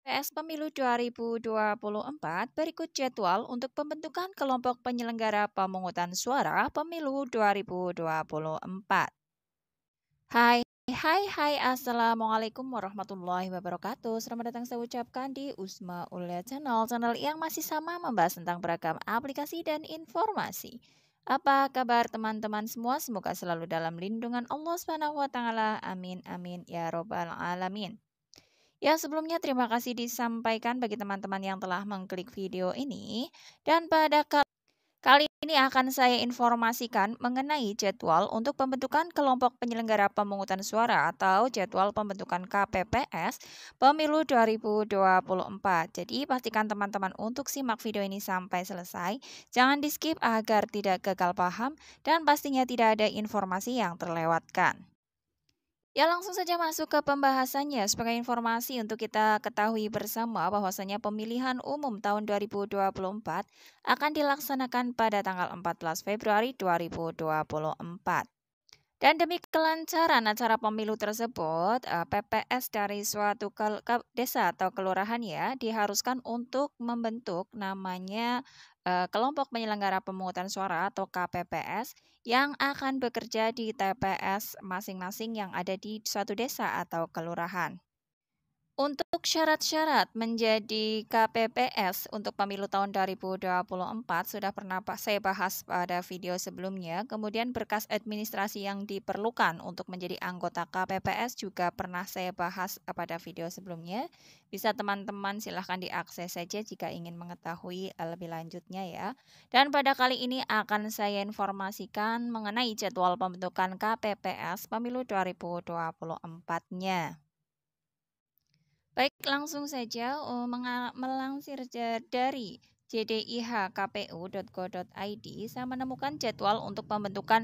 PS Pemilu 2024 berikut jadwal untuk pembentukan kelompok penyelenggara pemungutan suara Pemilu 2024. Hai, Assalamualaikum warahmatullahi wabarakatuh. Selamat datang saya ucapkan di Usma Ulia Channel yang masih sama membahas tentang beragam aplikasi dan informasi. Apa kabar teman-teman semua? Semoga selalu dalam lindungan Allah Subhanahu wa taala. Amin amin ya robbal alamin. Ya, sebelumnya terima kasih disampaikan bagi teman-teman yang telah mengklik video ini. Dan pada kali ini akan saya informasikan mengenai jadwal untuk pembentukan kelompok penyelenggara pemungutan suara atau jadwal pembentukan KPPS Pemilu 2024. Jadi pastikan teman-teman untuk simak video ini sampai selesai. Jangan di skip agar tidak gagal paham dan pastinya tidak ada informasi yang terlewatkan. Ya, langsung saja masuk ke pembahasannya. Sebagai informasi untuk kita ketahui bersama bahwasanya pemilihan umum tahun 2024 akan dilaksanakan pada tanggal 14 Februari 2024. Dan demi kelancaran acara pemilu tersebut, PPS dari suatu desa atau kelurahan ya diharuskan untuk membentuk namanya kelompok penyelenggara pemungutan suara atau KPPS yang akan bekerja di TPS masing-masing yang ada di suatu desa atau kelurahan. Untuk syarat-syarat menjadi KPPS untuk pemilu tahun 2024 sudah pernah saya bahas pada video sebelumnya. Kemudian berkas administrasi yang diperlukan untuk menjadi anggota KPPS juga pernah saya bahas pada video sebelumnya. Bisa teman-teman silahkan diakses saja jika ingin mengetahui lebih lanjutnya ya. Dan pada kali ini akan saya informasikan mengenai jadwal pembentukan KPPS pemilu 2024-nya. Baik, langsung saja melansir dari jdihkpu.go.id, saya menemukan jadwal untuk pembentukan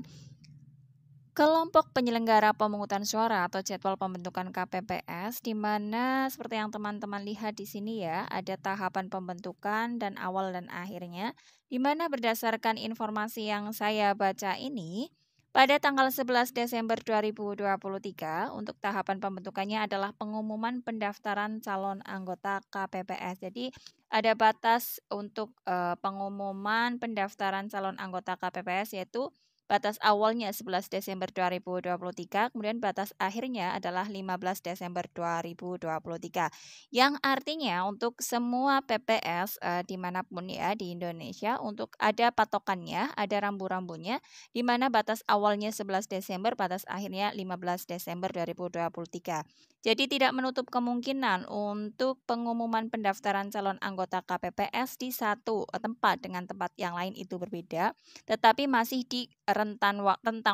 kelompok penyelenggara pemungutan suara atau jadwal pembentukan KPPS, di mana seperti yang teman-teman lihat di sini ya, ada tahapan pembentukan dan awal dan akhirnya, di mana berdasarkan informasi yang saya baca ini, pada tanggal 11 Desember 2023, untuk tahapan pembentukannya adalah pengumuman pendaftaran calon anggota KPPS. Jadi, ada batas untuk pengumuman pendaftaran calon anggota KPPS, yaitu batas awalnya 11 Desember 2023, kemudian batas akhirnya adalah 15 Desember 2023. Yang artinya untuk semua PPS dimanapun ya di Indonesia, untuk ada patokannya, ada rambu-rambunya, di mana batas awalnya 11 Desember, batas akhirnya 15 Desember 2023. Jadi tidak menutup kemungkinan untuk pengumuman pendaftaran calon anggota KPPS di satu tempat dengan tempat yang lain itu berbeda, tetapi masih di rentang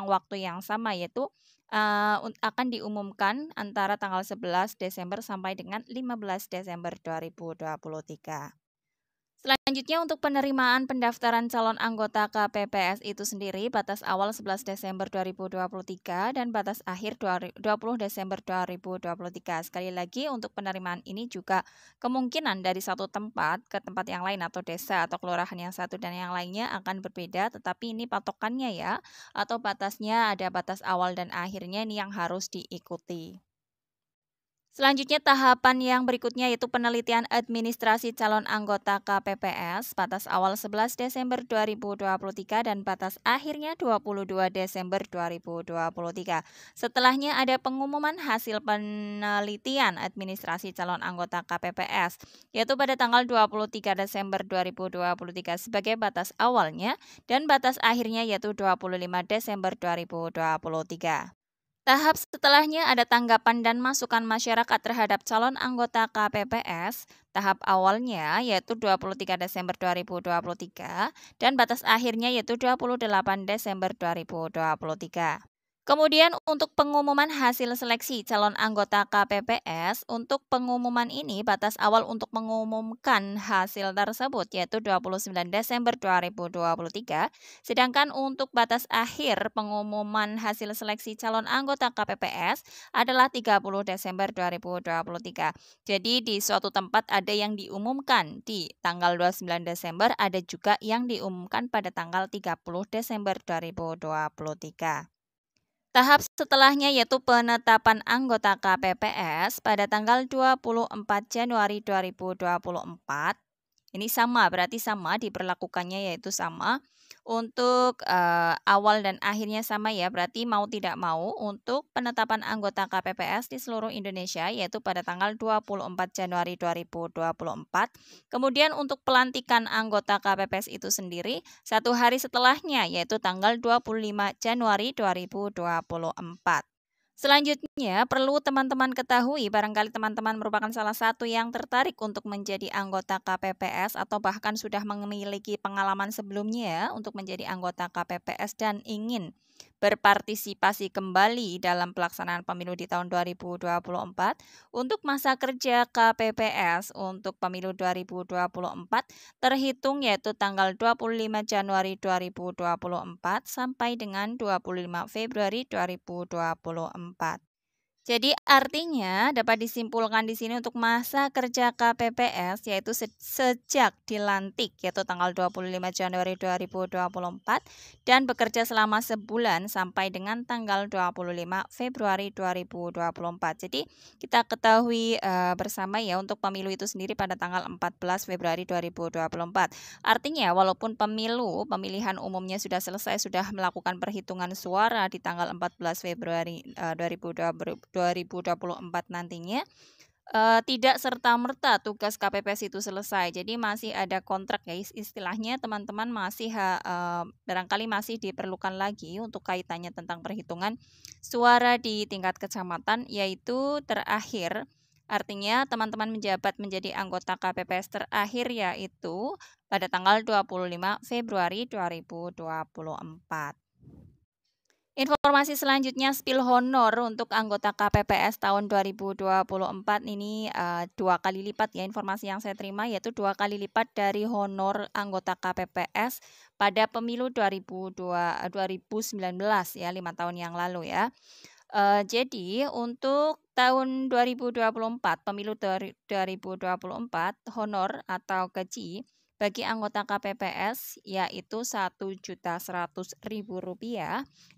waktu yang sama, yaitu akan diumumkan antara tanggal 11 Desember sampai dengan 15 Desember 2023. Selanjutnya untuk penerimaan pendaftaran calon anggota KPPS itu sendiri, batas awal 11 Desember 2023 dan batas akhir 20 Desember 2023. Sekali lagi untuk penerimaan ini juga kemungkinan dari satu tempat ke tempat yang lain atau desa atau kelurahan yang satu dan yang lainnya akan berbeda, tetapi ini patokannya ya, atau batasnya ada batas awal dan akhirnya ini yang harus diikuti. Selanjutnya tahapan yang berikutnya yaitu penelitian administrasi calon anggota KPPS, batas awal 11 Desember 2023 dan batas akhirnya 22 Desember 2023. Setelahnya ada pengumuman hasil penelitian administrasi calon anggota KPPS, yaitu pada tanggal 23 Desember 2023 sebagai batas awalnya dan batas akhirnya yaitu 25 Desember 2023. Tahap setelahnya ada tanggapan dan masukan masyarakat terhadap calon anggota KPPS. Tahap awalnya yaitu 23 Desember 2023 dan batas akhirnya yaitu 28 Desember 2023. Kemudian untuk pengumuman hasil seleksi calon anggota KPPS, untuk pengumuman ini batas awal untuk mengumumkan hasil tersebut yaitu 29 Desember 2023, sedangkan untuk batas akhir pengumuman hasil seleksi calon anggota KPPS adalah 30 Desember 2023. Jadi di suatu tempat ada yang diumumkan di tanggal 29 Desember, ada juga yang diumumkan pada tanggal 30 Desember 2023. Tahap setelahnya yaitu penetapan anggota KPPS pada tanggal 24 Januari 2024. Ini sama, berarti sama diberlakukannya yaitu sama. Untuk awal dan akhirnya sama ya, berarti mau tidak mau untuk penetapan anggota KPPS di seluruh Indonesia yaitu pada tanggal 24 Januari 2024. Kemudian untuk pelantikan anggota KPPS itu sendiri 1 hari setelahnya yaitu tanggal 25 Januari 2024. Selanjutnya, perlu teman-teman ketahui, barangkali teman-teman merupakan salah satu yang tertarik untuk menjadi anggota KPPS atau bahkan sudah memiliki pengalaman sebelumnya untuk menjadi anggota KPPS dan ingin berpartisipasi kembali dalam pelaksanaan pemilu di tahun 2024. Untuk masa kerja KPPS untuk pemilu 2024 terhitung yaitu tanggal 25 Januari 2024 sampai dengan 25 Februari 2024. Jadi artinya dapat disimpulkan di sini untuk masa kerja KPPS yaitu sejak dilantik yaitu tanggal 25 Januari 2024 dan bekerja selama sebulan sampai dengan tanggal 25 Februari 2024. Jadi kita ketahui bersama ya untuk pemilu itu sendiri pada tanggal 14 Februari 2024. Artinya walaupun pemilihan umumnya sudah selesai, sudah melakukan perhitungan suara di tanggal 14 Februari 2024 nantinya, tidak serta-merta tugas KPPS itu selesai. Jadi masih ada kontrak ya istilahnya teman-teman masih barangkali masih diperlukan lagi untuk kaitannya tentang perhitungan suara di tingkat kecamatan yaitu terakhir. Artinya teman-teman menjabat menjadi anggota KPPS terakhir yaitu pada tanggal 25 Februari 2024. Informasi selanjutnya spill honor untuk anggota KPPS tahun 2024 ini 2 kali lipat ya informasi yang saya terima yaitu 2 kali lipat dari honor anggota KPPS pada pemilu 2019 ya 5 tahun yang lalu ya. Jadi untuk tahun 2024 pemilu 2024 honor atau gaji bagi anggota KPPS yaitu Rp1.100.000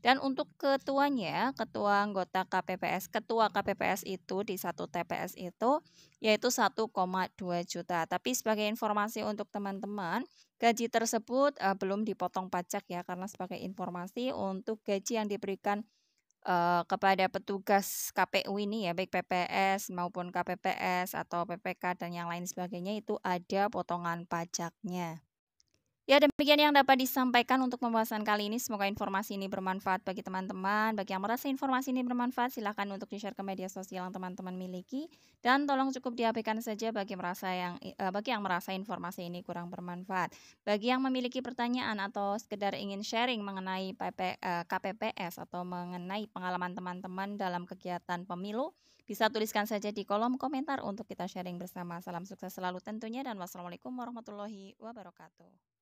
dan untuk ketuanya, ketua anggota KPPS, ketua KPPS itu di satu TPS itu yaitu 1,2 juta. Tapi sebagai informasi untuk teman-teman, gaji tersebut belum dipotong pajak ya karena sebagai informasi untuk gaji yang diberikan kepada petugas KPU ini ya baik PPS maupun KPPS atau PPK dan yang lain sebagainya itu ada potongan pajaknya. Ya, demikian yang dapat disampaikan untuk pembahasan kali ini. Semoga informasi ini bermanfaat bagi teman-teman. Bagi yang merasa informasi ini bermanfaat, silakan untuk di-share ke media sosial yang teman-teman miliki. Dan tolong cukup diabaikan saja bagi yang merasa informasi ini kurang bermanfaat. Bagi yang memiliki pertanyaan atau sekedar ingin sharing mengenai KPPS atau mengenai pengalaman teman-teman dalam kegiatan pemilu, bisa tuliskan saja di kolom komentar untuk kita sharing bersama. Salam sukses selalu tentunya dan wassalamualaikum warahmatullahi wabarakatuh.